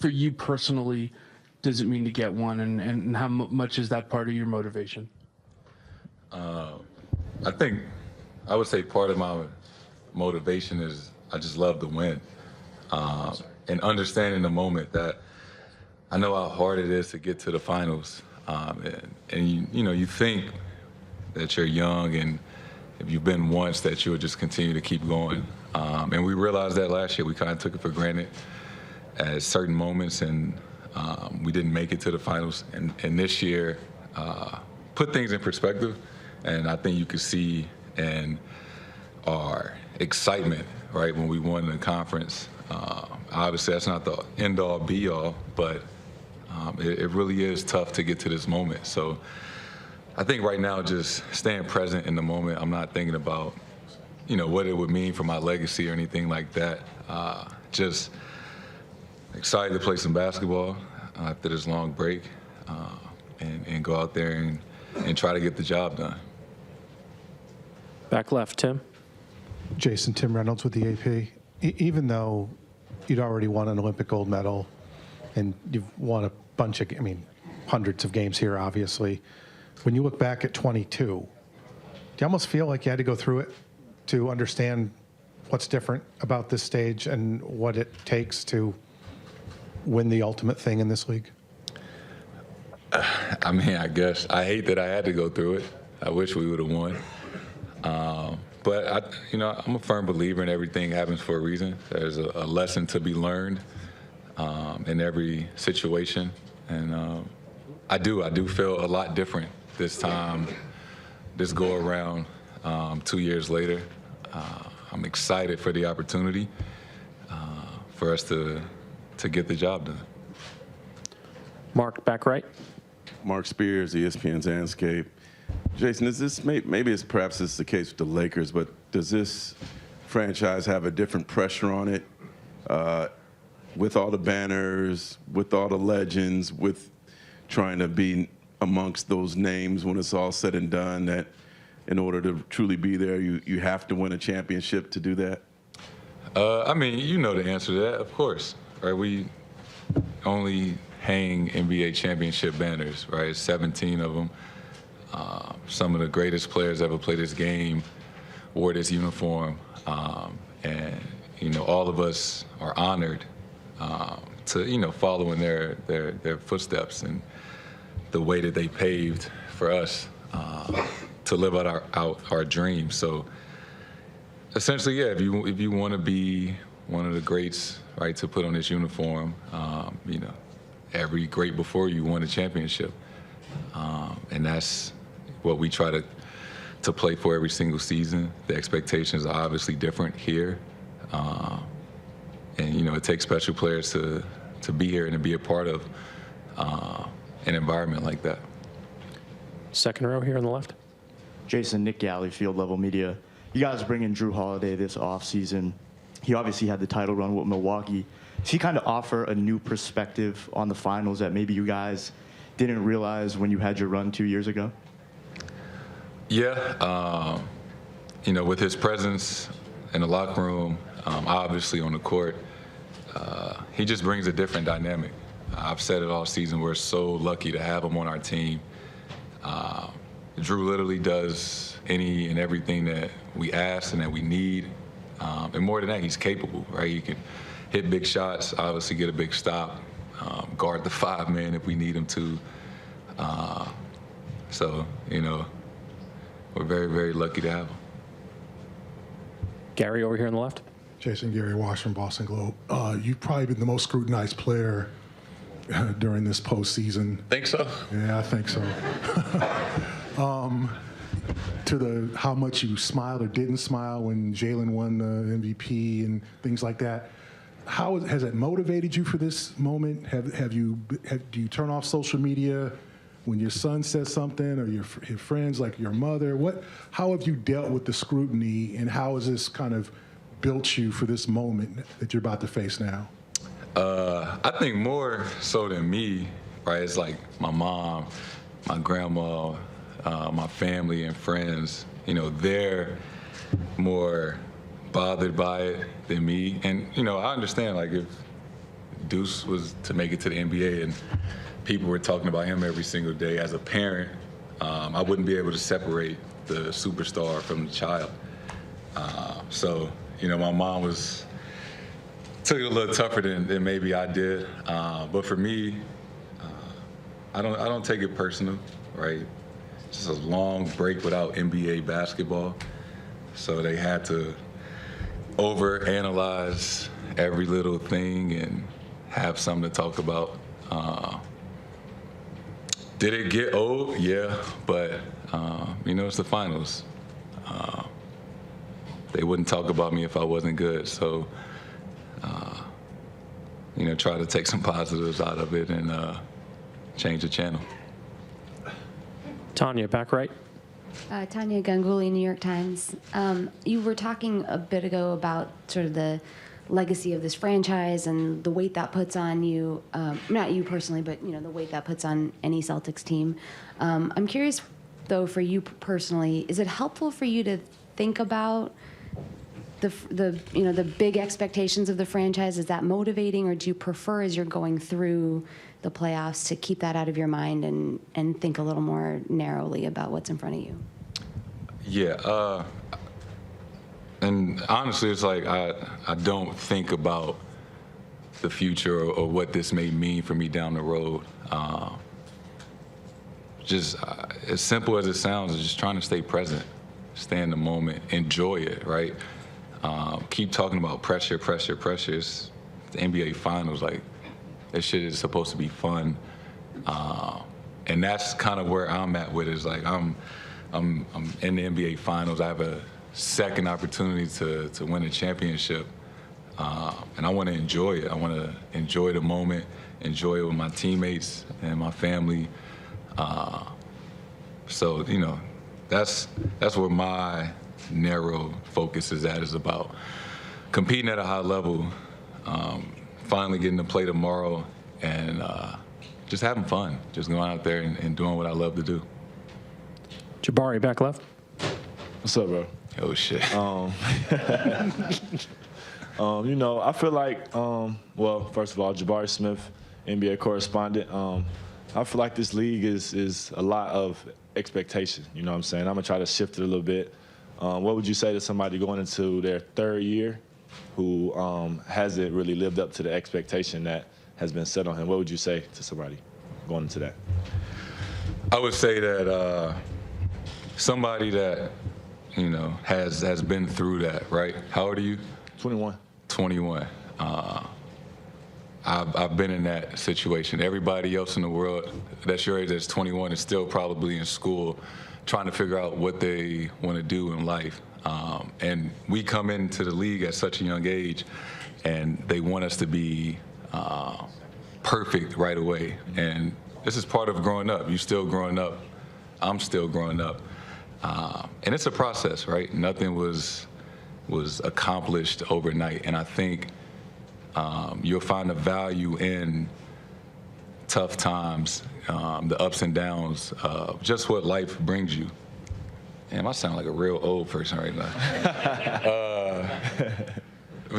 for you personally does it mean to get one, and how much is that part of your motivation? I think I would say part of my motivation is I just love to win, and understanding the moment that I know how hard it is to get to the finals, and you think that you're young and if you've been once that you'll just continue to keep going, and we realized that last year. We kind of took it for granted at certain moments, and we didn't make it to the finals, and this year put things in perspective. And I think you could see in our excitement, right, when we won the conference. Obviously, that's not the end-all, be-all, but it really is tough to get to this moment. So I think right now just staying present in the moment. I'm not thinking about, what it would mean for my legacy or anything like that. Just excited to play some basketball after this long break and go out there and try to get the job done. Back left, Tim. Jason, Tim Reynolds with the AP. Even though you'd already won an Olympic gold medal and you've won a bunch of, hundreds of games here, obviously, when you look back at 22, do you almost feel like you had to go through it to understand what's different about this stage and what it takes to win the ultimate thing in this league? I guess I hate that I had to go through it. I wish we would have won. But I'm a firm believer in everything happens for a reason. There's a lesson to be learned in every situation, and I do feel a lot different this time, this go around, 2 years later. I'm excited for the opportunity for us to get the job done. Mark, back right. Mark Spears, ESPN's Landscape. Jason, is this maybe it's perhaps this is the case with the Lakers, but does this franchise have a different pressure on it with all the banners, with all the legends, with trying to be amongst those names when it's all said and done, that in order to truly be there, you have to win a championship to do that? The answer to that, of course. Right? We only hang NBA championship banners, right? 17 of them. Some of the greatest players ever played this game wore this uniform, and all of us are honored to following their footsteps and the way that they paved for us to live out our dreams. So essentially, yeah, if you want to be one of the greats, right, to put on this uniform, every great before you won a championship, and that's what we try to play for every single season. The expectations are obviously different here, and it takes special players to be here and to be a part of an environment like that. Second row here on the left. Jason, Nick Galley, Field Level Media. You guys bring in Drew Holiday this offseason. He obviously had the title run with Milwaukee. Does he kind of offer a new perspective on the finals that maybe you guys didn't realize when you had your run 2 years ago? Yeah, with his presence in the locker room, obviously on the court, he just brings a different dynamic. I've said it all season, we're so lucky to have him on our team. Drew literally does any and everything that we ask and that we need. And more than that, he's capable, right? He can hit big shots, obviously get a big stop, guard the 5-man if we need him to. We're very, very lucky to have him. Gary over here on the left. Jason, Gary Wash from Boston Globe. You've probably been the most scrutinized player during this postseason. Think so? Yeah, I think so. How much you smiled or didn't smile when Jalen won the MVP and things like that. How has it motivated you for this moment? Do you turn off social media when your son says something, or your friends, like your mother? How have you dealt with the scrutiny, and how has this kind of built you for this moment that you're about to face now? I think more so than me, right? It's like my mom, my grandma, my family and friends. They're more bothered by it than me. And I understand, like, if Deuce was to make it to the NBA, and people were talking about him every single day. As a parent, I wouldn't be able to separate the superstar from the child. So, my mom took it a little tougher than maybe I did. But for me, I don't take it personal, right? Just a long break without NBA basketball. So they had to overanalyze every little thing and have something to talk about. Did it get old? Yeah, but it's the finals. They wouldn't talk about me if I wasn't good. So, try to take some positives out of it and change the channel. Tanya, back right. Tanya Ganguly, New York Times. You were talking a bit ago about sort of the legacy of this franchise and the weight that puts on you, not you personally, but the weight that puts on any Celtics team. I'm curious, though, for you personally, is it helpful for you to think about the big expectations of the franchise? Is that motivating, or do you prefer, as you're going through the playoffs, to keep that out of your mind and think a little more narrowly about what's in front of you? Yeah, and honestly, it's like I don't think about the future or what this may mean for me down the road. Just as simple as it sounds, is just trying to stay present, stay in the moment, enjoy it, right? Keep talking about pressure. It's the NBA Finals, like that shit is supposed to be fun, and that's kind of where I'm at with it. Is like I'm in the NBA Finals. I have a second opportunity to win a championship, and I want to enjoy it. I want to enjoy the moment, enjoy it with my teammates and my family. So that's where my narrow focus is about competing at a high level, finally getting to play tomorrow, and just having fun, just going out there and doing what I love to do. Jabari, back left. What's up, bro? Oh, shit. I feel like, first of all, Jabari Smith, NBA correspondent. I feel like this league is a lot of expectation. You know what I'm saying? I'm going to try to shift it a little bit. What would you say to somebody going into their third year who hasn't really lived up to the expectation that has been set on him? What would you say to somebody going into that? I would say that somebody that, has been through that, right? How old are you? 21. 21. I've been in that situation. Everybody else in the world that's your age, that's 21, is still probably in school trying to figure out what they want to do in life. And we come into the league at such a young age, and they want us to be perfect right away. And this is part of growing up. You're still growing up. I'm still growing up. And it's a process, right? Nothing was accomplished overnight. And I think you'll find the value in tough times, the ups and downs, just what life brings you. Damn, I sound like a real old person right now.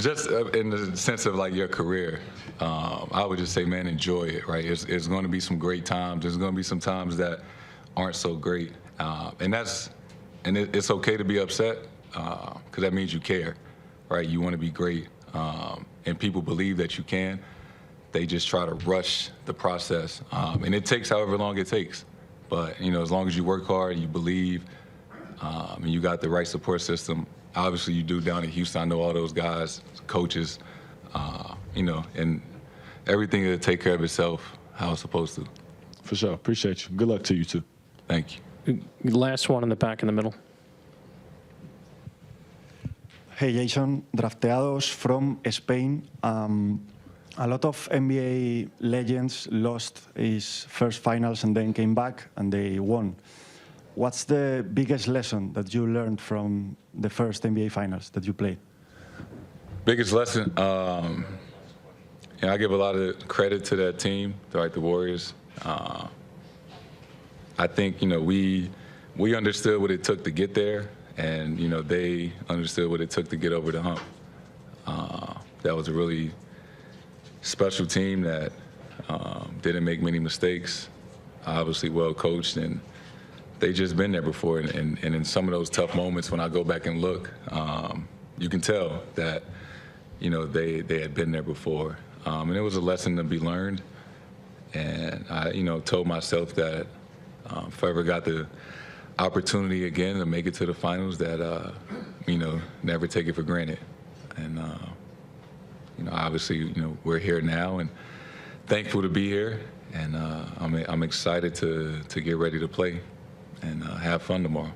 Just in the sense of like your career, I would just say, man, enjoy it, right? It's going to be some great times. There's going to be some times that aren't so great. And it's okay to be upset, because that means you care, right? You want to be great. And people believe that you can. They just try to rush the process. And it takes however long it takes. But, as long as you work hard, you believe, and you got the right support system, obviously you do down in Houston. I know all those guys, coaches, and everything will take care of itself how it's supposed to. For sure. Appreciate you. Good luck to you, too. Thank you. Last one in the back in the middle. Hey, Jason. Drafteados from Spain. A lot of NBA legends lost his first finals and then came back and they won. What's the biggest lesson that you learned from the first NBA finals that you played? Biggest lesson, I give a lot of credit to that team, like the Warriors. I think, we understood what it took to get there, and, they understood what it took to get over the hump. That was a really special team that didn't make many mistakes, obviously well coached, and they just been there before. And in some of those tough moments, when I go back and look, you can tell that they had been there before, and it was a lesson to be learned. And I told myself that if I ever got the opportunity again to make it to the finals, that never take it for granted. And obviously we're here now, and thankful to be here. And I'm excited to get ready to play and have fun tomorrow.